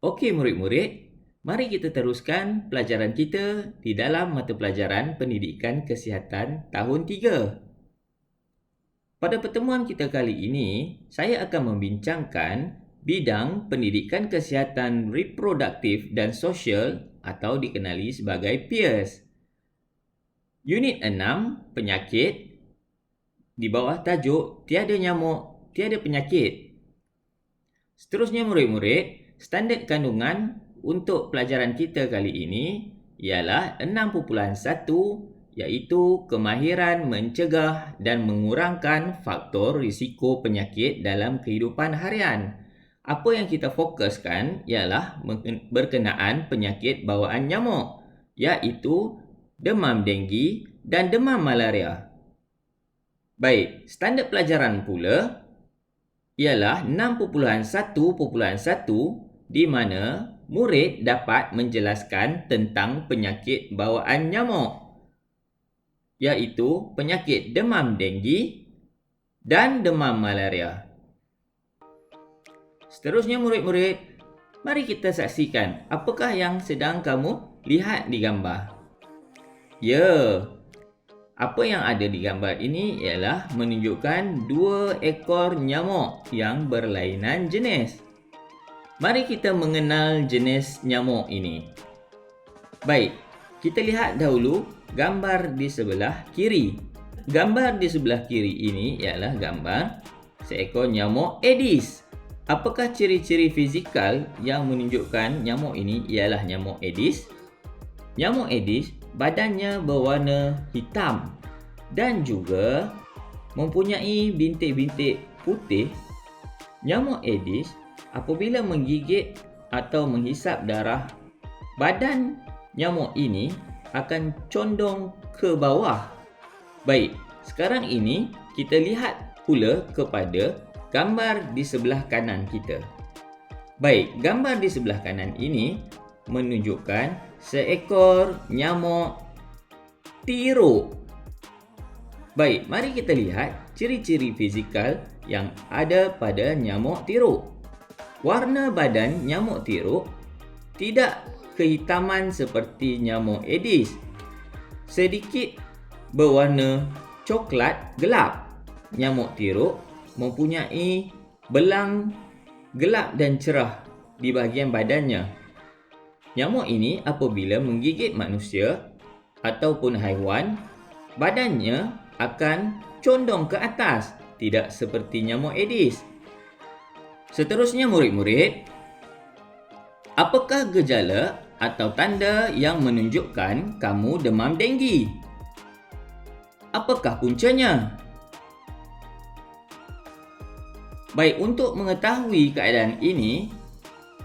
Okey murid-murid, mari kita teruskan pelajaran kita di dalam mata pelajaran Pendidikan Kesihatan tahun 3. Pada pertemuan kita kali ini, saya akan membincangkan bidang pendidikan kesihatan reproduktif dan sosial atau dikenali sebagai PEERS. Unit 6, penyakit, di bawah tajuk Tiada Nyamuk, Tiada Penyakit. Seterusnya murid-murid, standard kandungan untuk pelajaran kita kali ini ialah 6.1, iaitu kemahiran mencegah dan mengurangkan faktor risiko penyakit dalam kehidupan harian. Apa yang kita fokuskan ialah berkenaan penyakit bawaan nyamuk, iaitu demam denggi dan demam malaria. Baik, standard pelajaran pula ialah 6.1.1 di mana murid dapat menjelaskan tentang penyakit bawaan nyamuk, iaitu penyakit demam denggi dan demam malaria. Seterusnya murid-murid, mari kita saksikan apakah yang sedang kamu lihat di gambar. Ya, apa yang ada di gambar ini ialah menunjukkan 2 ekor nyamuk yang berlainan jenis. Mari kita mengenal jenis nyamuk ini. Baik, kita lihat dahulu gambar di sebelah kiri. Gambar di sebelah kiri ini ialah gambar seekor nyamuk Aedes. Apakah ciri-ciri fizikal yang menunjukkan nyamuk ini ialah nyamuk Aedes? Nyamuk Aedes badannya berwarna hitam dan juga mempunyai bintik-bintik putih. Nyamuk Aedes apabila menggigit atau menghisap darah, badan nyamuk ini akan condong ke bawah. Baik, sekarang ini kita lihat pula kepada gambar di sebelah kanan kita. Baik, gambar di sebelah kanan ini menunjukkan seekor nyamuk tiruk. Baik, mari kita lihat ciri-ciri fizikal yang ada pada nyamuk tiruk. Warna badan nyamuk tiruk tidak kehitaman seperti nyamuk Aedes. Sedikit berwarna coklat gelap. Nyamuk tiruk mempunyai belang gelap dan cerah di bahagian badannya. Nyamuk ini apabila menggigit manusia ataupun haiwan, badannya akan condong ke atas, tidak seperti nyamuk Aedes. Seterusnya murid-murid, apakah gejala atau tanda yang menunjukkan kamu demam denggi? Apakah puncanya? Baik, untuk mengetahui keadaan ini,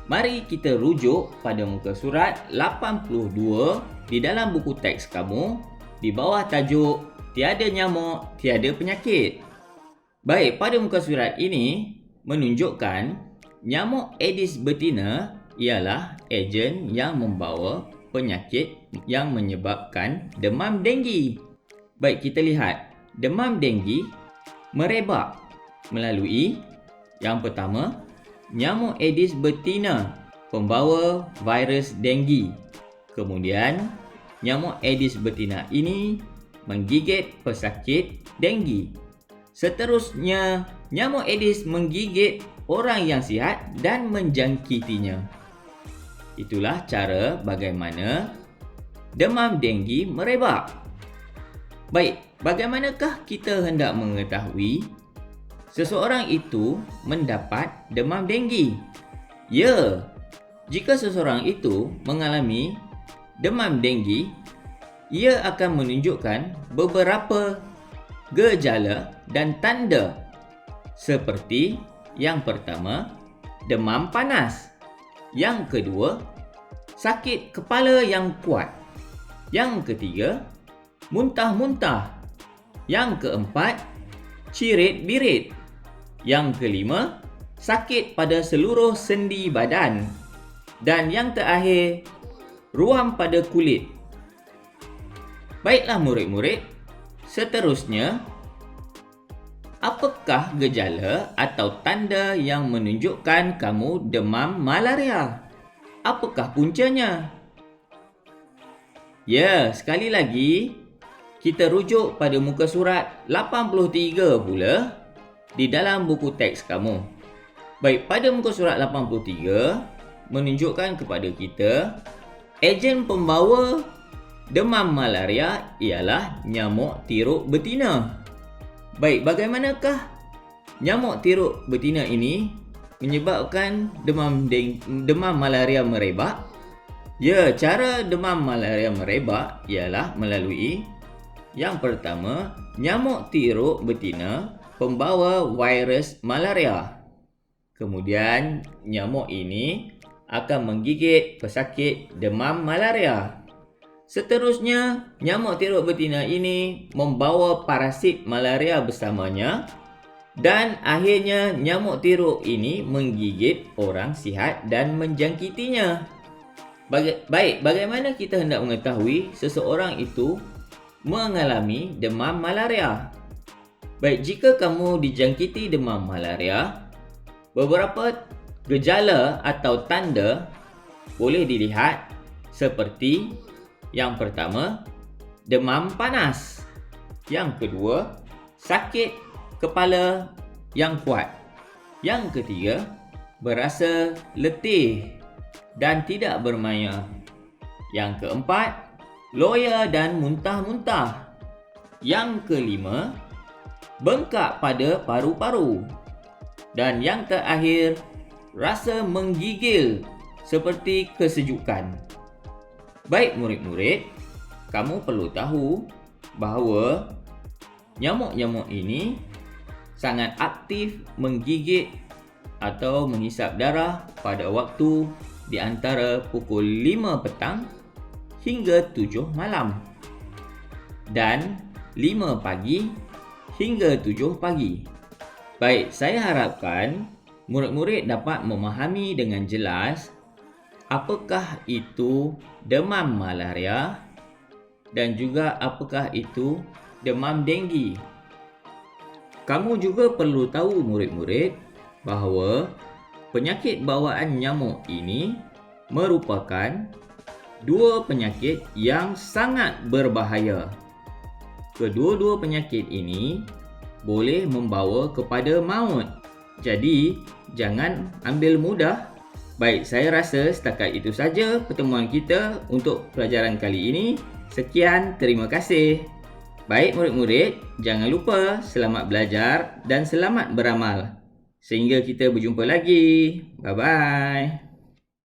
mari kita rujuk pada muka surat 82 di dalam buku teks kamu di bawah tajuk Tiada Nyamuk, Tiada Penyakit. Baik, pada muka surat ini menunjukkan nyamuk Aedes betina ialah ejen yang membawa penyakit yang menyebabkan demam denggi. Baik, kita lihat demam denggi merebak melalui yang pertama, nyamuk Aedes betina pembawa virus denggi. Kemudian, nyamuk Aedes betina ini menggigit pesakit denggi. Seterusnya, nyamuk Aedes menggigit orang yang sihat dan menjangkitinya. Itulah cara bagaimana demam denggi merebak. Baik, bagaimanakah kita hendak mengetahui seseorang itu mendapat demam denggi? Ya, jika seseorang itu mengalami demam denggi, ia akan menunjukkan beberapa gejala dan tanda seperti yang pertama, demam panas. Yang kedua, sakit kepala yang kuat. Yang ketiga, muntah-muntah. Yang keempat, cirit-birit. Yang kelima, sakit pada seluruh sendi badan. Dan yang terakhir, ruam pada kulit. Baiklah murid-murid, seterusnya, apakah gejala atau tanda yang menunjukkan kamu demam malaria? Apakah puncanya? Ya, sekali lagi, kita rujuk pada muka surat 83 pula di dalam buku teks kamu. Baik, pada muka surat 83 menunjukkan kepada kita ejen pembawa demam malaria ialah nyamuk tiruk betina. Baik, bagaimanakah nyamuk tiruk betina ini menyebabkan demam malaria merebak? Ya, cara demam malaria merebak ialah melalui yang pertama, nyamuk tiruk betina pembawa virus malaria. Kemudian, nyamuk ini akan menggigit pesakit demam malaria. Seterusnya, nyamuk tiruk betina ini membawa parasit malaria bersamanya dan akhirnya nyamuk tiruk ini menggigit orang sihat dan menjangkitinya. Baik, bagaimana kita hendak mengetahui seseorang itu mengalami demam malaria? Baik, jika kamu dijangkiti demam malaria, beberapa gejala atau tanda boleh dilihat seperti yang pertama, demam panas. Yang kedua, sakit kepala yang kuat. Yang ketiga, berasa letih dan tidak bermaya. Yang keempat, loya dan muntah-muntah. Yang kelima, bengkak pada paru-paru. Dan yang terakhir, rasa menggigil seperti kesejukan. Baik murid-murid, kamu perlu tahu bahawa nyamuk-nyamuk ini sangat aktif menggigit atau menghisap darah pada waktu di antara pukul 5 petang hingga 7 malam dan 5 pagi hingga 7 pagi. Baik, saya harapkan murid-murid dapat memahami dengan jelas apakah itu demam malaria dan juga apakah itu demam denggi. Kamu juga perlu tahu murid-murid bahawa penyakit bawaan nyamuk ini merupakan dua penyakit yang sangat berbahaya. Kedua-dua penyakit ini boleh membawa kepada maut. Jadi, jangan ambil mudah. Baik, saya rasa setakat itu saja pertemuan kita untuk pelajaran kali ini. Sekian, terima kasih. Baik murid-murid, jangan lupa selamat belajar dan selamat beramal. Sehingga kita berjumpa lagi. Bye-bye.